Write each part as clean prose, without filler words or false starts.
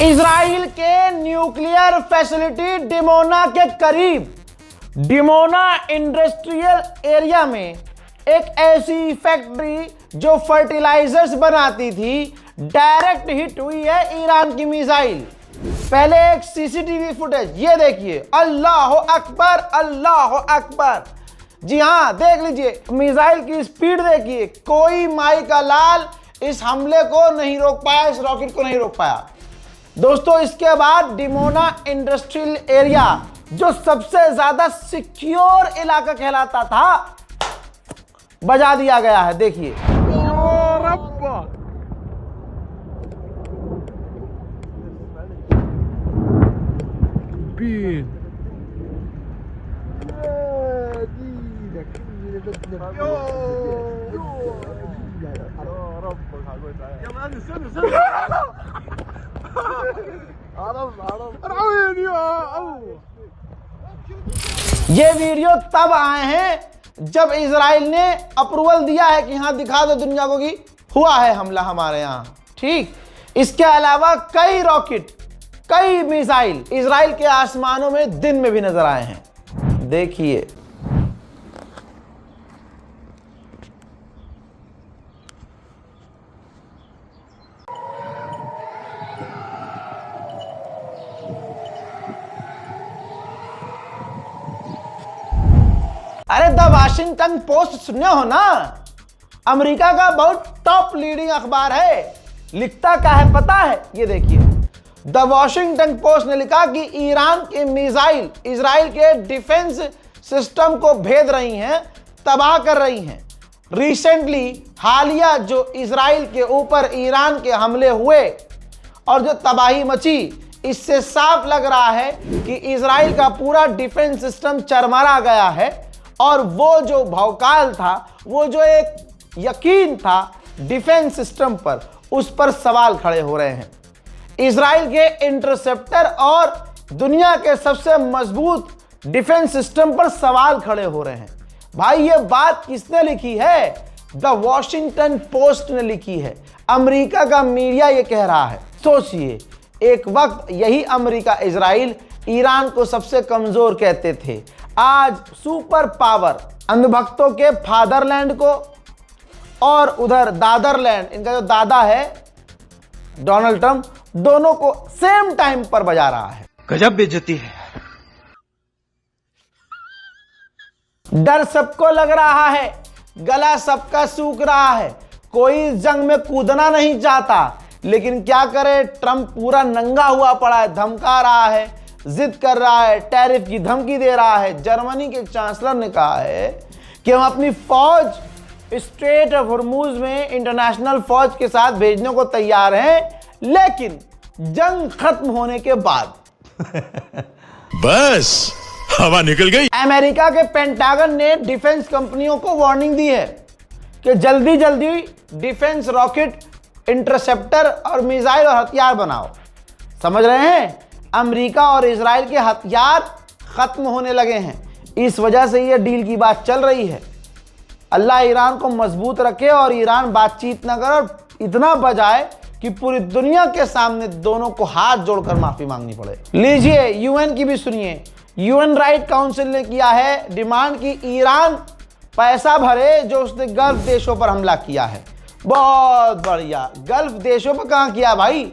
Israel के nuclear facility Dimona के करीब डिमोना इंडस्ट्रियल एरिया में एक ऐसी फैक्ट्री जो फर्टिलाइजर्स बनाती थी डायरेक्ट हिट हुई है ईरान की मिसाइल। पहले एक सीसीटीवी फुटेज ये देखिए। अल्लाह अकबर, अल्लाह अकबर। जी हां, देख लीजिए मिसाइल की स्पीड देखिए। कोई माई का लाल इस हमले को नहीं रोक पाया, इस रॉकेट को नहीं रोक पाया। दोस्तों इसके बाद डिमोना इंडस्ट्रियल एरिया जो सबसे ज्यादा सिक्योर इलाका कहलाता था बजा दिया गया है। देखिए ये वीडियो तब आए हैं जब इजराइल ने अप्रूवल दिया है कि हाँ दिखा दो दुनिया को कि हुआ है हमला हमारे यहां। ठीक, इसके अलावा कई रॉकेट, कई मिसाइल इजराइल के आसमानों में दिन में भी नजर आए हैं। देखिए अरे द वाशिंगटन पोस्ट सुने हो ना, अमेरिका का बहुत टॉप लीडिंग अखबार है। लिखता क्या है पता है? ये देखिए, द वाशिंगटन पोस्ट ने लिखा कि ईरान के मिसाइल इजराइल के डिफेंस सिस्टम को भेद रही हैं, तबाह कर रही हैं। रिसेंटली हालिया जो इजराइल के ऊपर ईरान के हमले हुए और जो तबाही मची, इससे साफ लग रहा है कि इजराइल का पूरा डिफेंस सिस्टम चरमरा गया है और वो जो भौकाल था, वो जो एक यकीन था डिफेंस सिस्टम पर, उस पर सवाल खड़े हो रहे हैं। इजराइल के इंटरसेप्टर और दुनिया के सबसे मजबूत डिफेंस सिस्टम पर सवाल खड़े हो रहे हैं। भाई ये बात किसने लिखी है? द वॉशिंगटन पोस्ट ने लिखी है। अमेरिका का मीडिया ये कह रहा है। सोचिए, एक वक्त यही अमेरिका इजराइल ईरान को सबसे कमजोर कहते थे, आज सुपर पावर अंधभक्तों के फादरलैंड को और उधर दादरलैंड, इनका जो दादा है डोनाल्ड ट्रंप, दोनों को सेम टाइम पर बजा रहा है। गजब बेइज्जती है। डर सबको लग रहा है, गला सबका सूख रहा है, कोई जंग में कूदना नहीं चाहता, लेकिन क्या करे, ट्रंप पूरा नंगा हुआ पड़ा है, धमका रहा है, जिद कर रहा है, टैरिफ की धमकी दे रहा है। जर्मनी के चांसलर ने कहा है कि हम अपनी फौज स्ट्रेट ऑफ हॉर्मुज में इंटरनेशनल फौज के साथ भेजने को तैयार हैं, लेकिन जंग खत्म होने के बाद। बस हवा निकल गई। अमेरिका के पेंटागन ने डिफेंस कंपनियों को वार्निंग दी है कि जल्दी जल्दी डिफेंस रॉकेट, इंटरसेप्टर और मिसाइल और हथियार बनाओ। समझ रहे हैं, अमेरिका और इजराइल के हथियार खत्म होने लगे हैं। इस वजह से ये डील की बात चल रही है। अल्लाह ईरान को मजबूत रखे और ईरान बातचीत न करे और इतना बजाए कि पूरी दुनिया के सामने दोनों को हाथ जोड़कर माफी मांगनी पड़े। लीजिए यूएन की भी सुनिए। यूएन राइट काउंसिल ने किया है डिमांड कि ईरान पैसा भरे जो उसने गल्फ देशों पर हमला किया है। बहुत बढ़िया। गल्फ देशों पर कहां किया भाई?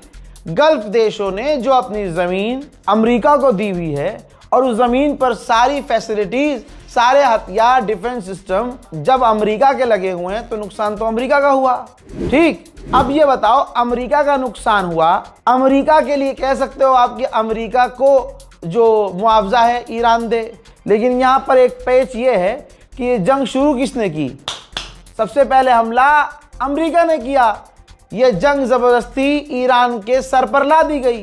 गल्फ देशों ने जो अपनी जमीन अमेरिका को दी हुई है और उस जमीन पर सारी फैसिलिटीज, सारे हथियार, डिफेंस सिस्टम जब अमेरिका के लगे हुए हैं तो नुकसान तो अमेरिका का हुआ। ठीक, अब ये बताओ अमेरिका का नुकसान हुआ, अमेरिका के लिए कह सकते हो आप कि अमेरिका को जो मुआवजा है ईरान दे, लेकिन यहां पर एक पेच ये है कि ये जंग शुरू किसने की? सबसे पहले हमला अमेरिका ने किया। ये जंग जबरदस्ती ईरान के सर पर ला दी गई।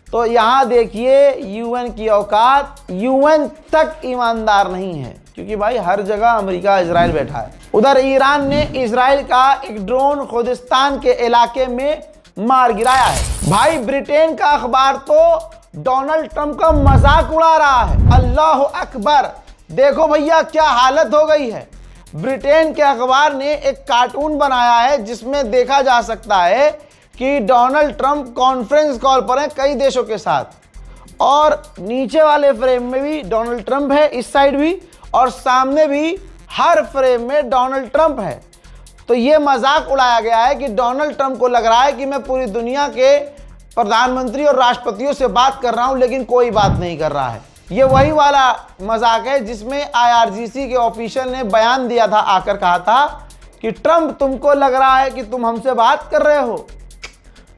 तो यहां देखिए यूएन की औकात, यूएन तक ईमानदार नहीं है, क्योंकि भाई हर जगह अमेरिका इजराइल बैठा है। उधर ईरान ने इजराइल का एक ड्रोन खुदिस्तान के इलाके में मार गिराया है। भाई ब्रिटेन का अखबार तो डोनाल्ड ट्रंप का मजाक उड़ा रहा है। अल्लाह अकबर। देखो भैया क्या हालत हो गई है। ब्रिटेन के अखबार ने एक कार्टून बनाया है जिसमें देखा जा सकता है कि डोनाल्ड ट्रंप कॉन्फ्रेंस कॉल पर हैं कई देशों के साथ, और नीचे वाले फ्रेम में भी डोनाल्ड ट्रंप है, इस साइड भी और सामने भी, हर फ्रेम में डोनाल्ड ट्रंप है। तो ये मजाक उड़ाया गया है कि डोनाल्ड ट्रंप को लग रहा है कि मैं पूरी दुनिया के प्रधानमंत्री और राष्ट्रपतियों से बात कर रहा हूं, लेकिन कोई बात नहीं कर रहा है। ये वही वाला मजाक है जिसमें IRGC के ऑफिशियल ने बयान दिया था, आकर कहा था कि ट्रंप, तुमको लग रहा है कि तुम हमसे बात कर रहे हो,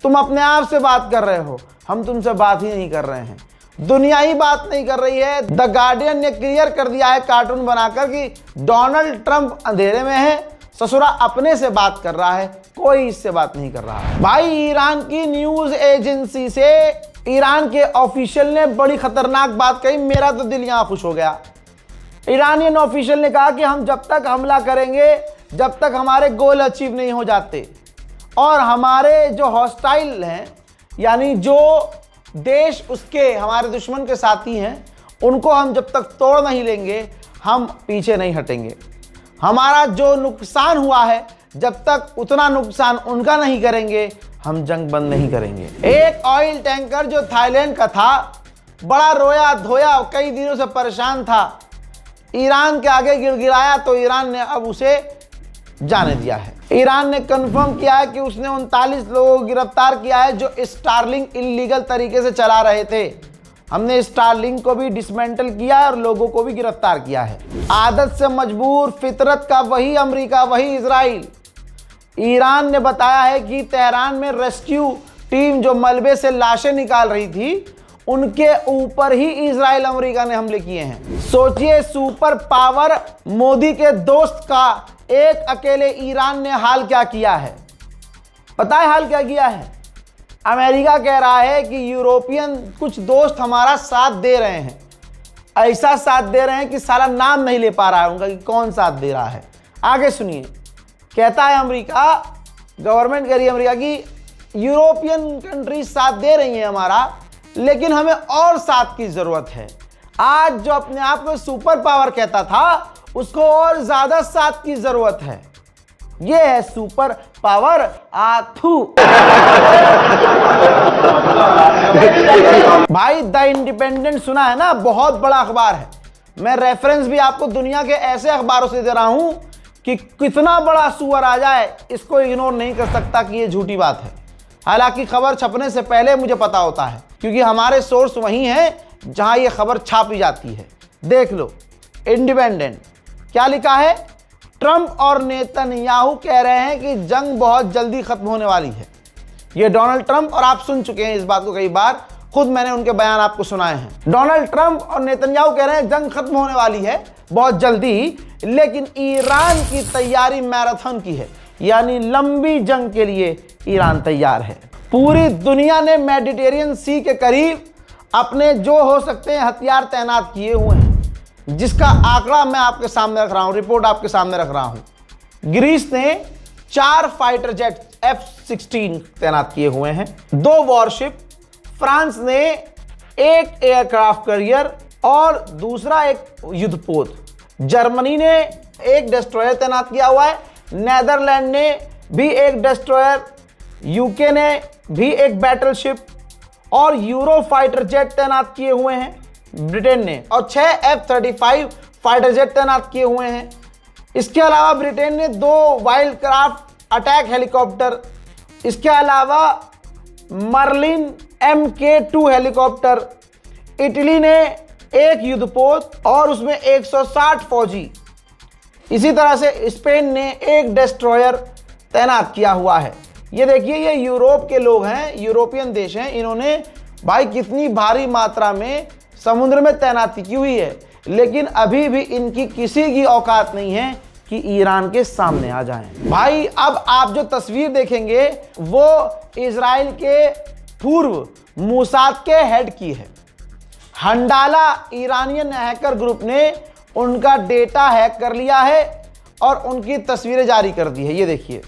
तुम अपने आप से बात कर रहे हो, हम तुमसे बात ही नहीं कर रहे हैं, दुनिया ही बात नहीं कर रही है। द गार्डियन ने क्लियर कर दिया है कार्टून बनाकर कि डोनाल्ड ट्रंप अंधेरे में है, ससुरा अपने से बात कर रहा है, कोई इससे बात नहीं कर रहा है। भाई, ईरान की न्यूज एजेंसी से ईरान के ऑफिशियल ने बड़ी खतरनाक बात कही, मेरा तो दिल यहां खुश हो गया। ईरानियन ऑफिशियल ने कहा कि हम जब तक हमला करेंगे, जब तक हमारे गोल अचीव नहीं हो जाते, और हमारे जो हॉस्टाइल हैं, यानी जो देश उसके हमारे दुश्मन के साथी हैं, उनको हम जब तक तोड़ नहीं लेंगे, हम पीछे नहीं हटेंगे। हमारा जो नुकसान हुआ है, जब तक उतना नुकसान उनका नहीं करेंगे, हम जंग बंद नहीं करेंगे। एक ऑयल टैंकर जो थाईलैंड का था, बड़ा रोया धोया, कई दिनों से परेशान था, ईरान के आगे गिड़गिड़ाया, तो ईरान ने अब उसे जाने दिया है। ईरान ने कंफर्म किया है कि उसने 39 लोगों को गिरफ्तार किया है जो स्टारलिंक इलीगल तरीके से चला रहे थे। हमने स्टारलिंक को भी डिसमेंटल किया है और लोगों को भी गिरफ्तार किया है। आदत से मजबूर, फितरत का वही अमेरिका, वही इजराइल। ईरान ने बताया है कि तेहरान में रेस्क्यू टीम जो मलबे से लाशें निकाल रही थी, उनके ऊपर ही इजराइल अमेरिका ने हमले किए हैं। सोचिए, सुपर पावर मोदी के दोस्त का एक अकेले ईरान ने हाल क्या किया है। पता है हाल क्या किया है? अमेरिका कह रहा है कि यूरोपियन कुछ दोस्त हमारा साथ दे रहे हैं, ऐसा साथ दे रहे हैं कि साला नाम नहीं ले पा रहा है उनका कि कौन साथ दे रहा है। आगे सुनिए, कहता है अमेरिका, गवर्नमेंट कह रही है अमेरिका की यूरोपियन कंट्रीज साथ दे रही है हमारा, लेकिन हमें और साथ की जरूरत है। आज जो अपने आप को सुपर पावर कहता था, उसको और ज्यादा साथ की जरूरत है। यह है सुपर पावर। आथू भाई, द इंडिपेंडेंट सुना है ना, बहुत बड़ा अखबार है। मैं रेफरेंस भी आपको दुनिया के ऐसे अखबारों से दे रहा हूं कि कितना बड़ा सुअर आ जाए, इसको इग्नोर नहीं कर सकता कि यह झूठी बात है। हालांकि खबर छपने से पहले मुझे पता होता है, क्योंकि हमारे सोर्स वही हैं जहां यह खबर छापी जाती है। देख लो, इंडिपेंडेंट क्या लिखा है? ट्रंप और नेतन्याहू कह रहे हैं कि जंग बहुत जल्दी खत्म होने वाली है। ये डोनाल्ड ट्रंप, और आप सुन चुके हैं इस बात को कई बार, खुद मैंने उनके बयान आपको सुनाए हैं। डोनाल्ड ट्रंप और नेतन्याहू कह रहे हैं जंग खत्म होने वाली है बहुत जल्दी ही, लेकिन ईरान की तैयारी मैराथन की है, यानी लंबी जंग के लिए ईरान तैयार है। पूरी दुनिया ने मेडिटेरियन सी के करीब अपने जो हो सकते हैं हथियार तैनात किए हुए हैं, जिसका आंकड़ा मैं आपके सामने रख रहा हूं, रिपोर्ट आपके सामने रख रहा हूं। ग्रीस ने 4 फाइटर जेट F-16 तैनात किए हुए हैं, 2 वॉरशिप। फ्रांस ने 1 एयरक्राफ्ट कैरियर और दूसरा एक युद्धपोत। जर्मनी ने 1 डिस्ट्रॉयर तैनात किया हुआ है। नेदरलैंड ने भी 1 डिस्ट्रॉयर, यूके ने भी 1 बैटलशिप और यूरो फाइटर जेट तैनात किए हुए हैं ब्रिटेन ने, और 6 F-35 फाइटर जेट तैनात किए हुए हैं। इसके अलावा ब्रिटेन ने 2 वाइल्ड क्राफ्ट अटैक हेलीकॉप्टर, इसके अलावा मर्लिन MK2 हेलीकॉप्टर। इटली ने 1 युद्धपोत और उसमें 160 फौजी। इसी तरह से स्पेन ने 1 डिस्ट्रॉयर तैनात किया हुआ है। ये देखिए, ये यूरोप के लोग हैं, यूरोपियन देश हैं, इन्होंने भाई कितनी भारी मात्रा में समुद्र में तैनाती की हुई है, लेकिन अभी भी इनकी किसी की औकात नहीं है कि ईरान के सामने आ जाएं। भाई, अब आप जो तस्वीर देखेंगे वो इजराइल के पूर्व मोसाद के हेड की है। हंडाला ईरानियन हैकर ग्रुप ने उनका डेटा हैक कर लिया है और उनकी तस्वीरें जारी कर दी है। ये देखिए,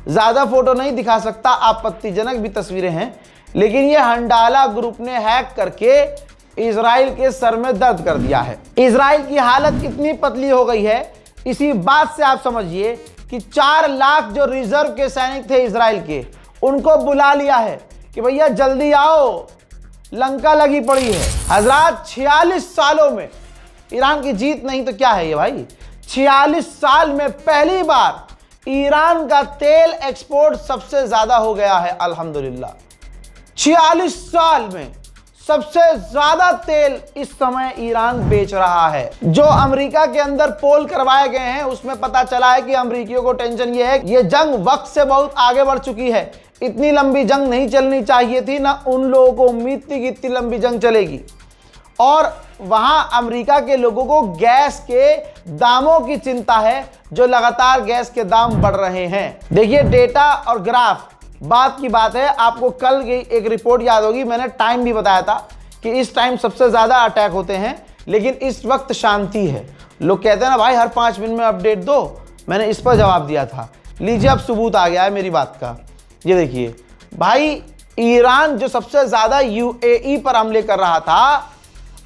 ज्यादा फोटो नहीं दिखा सकता, आपत्तिजनक भी तस्वीरें हैं, लेकिन ये हंडाला ग्रुप ने हैक करके इजराइल के सर में दर्द कर दिया है। इजराइल की हालत इतनी पतली हो गई है, इसी बात से आप समझिए कि 4 लाख जो रिजर्व के सैनिक थे इजराइल के, उनको बुला लिया है कि भैया जल्दी आओ, लंका लगी पड़ी है। हजरात 46 सालों में ईरान की जीत नहीं तो क्या है ये भाई, 46 साल में पहली बार ईरान का तेल एक्सपोर्ट सबसे ज्यादा हो गया है अल्हम्दुलिल्लाह। 46 साल में सबसे ज्यादा तेल इस समय ईरान बेच रहा है। जो अमेरिका के अंदर पोल करवाए गए हैं उसमें पता चला है कि अमेरिकियों को टेंशन ये है, ये जंग वक्त से बहुत आगे बढ़ चुकी है, इतनी लंबी जंग नहीं चलनी चाहिए थी, ना उन लोगों को उम्मीद थी कि इतनी लंबी जंग चलेगी। और वहां अमेरिका के लोगों को गैस के दामों की चिंता है, जो लगातार गैस के दाम बढ़ रहे हैं। देखिए डेटा और ग्राफ, बात की बात है, आपको कल की एक रिपोर्ट याद होगी, मैंने टाइम भी बताया था कि इस टाइम सबसे ज्यादा अटैक होते हैं, लेकिन इस वक्त शांति है। लोग कहते हैं ना भाई हर 5 मिनट में अपडेट दो, मैंने इस पर जवाब दिया था। लीजिए अब सबूत आ गया है मेरी बात का। ये देखिए भाई, ईरान जो सबसे ज्यादा यूएई पर हमले कर रहा था,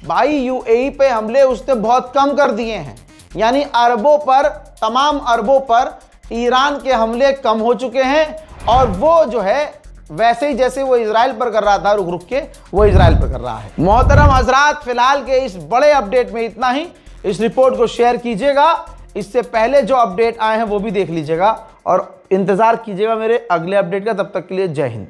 भाई यूएई पे हमले उसने बहुत कम कर दिए हैं, यानी अरबों पर, तमाम अरबों पर ईरान के हमले कम हो चुके हैं। और वो जो है वैसे ही जैसे वो इजराइल पर कर रहा था रुक रुक के, वो इजराइल पर कर रहा है। मोहतरम हजरात, फिलहाल के इस बड़े अपडेट में इतना ही। इस रिपोर्ट को शेयर कीजिएगा, इससे पहले जो अपडेट आए हैं वो भी देख लीजिएगा और इंतजार कीजिएगा मेरे अगले अपडेट का। तब तक के लिए जय हिंद।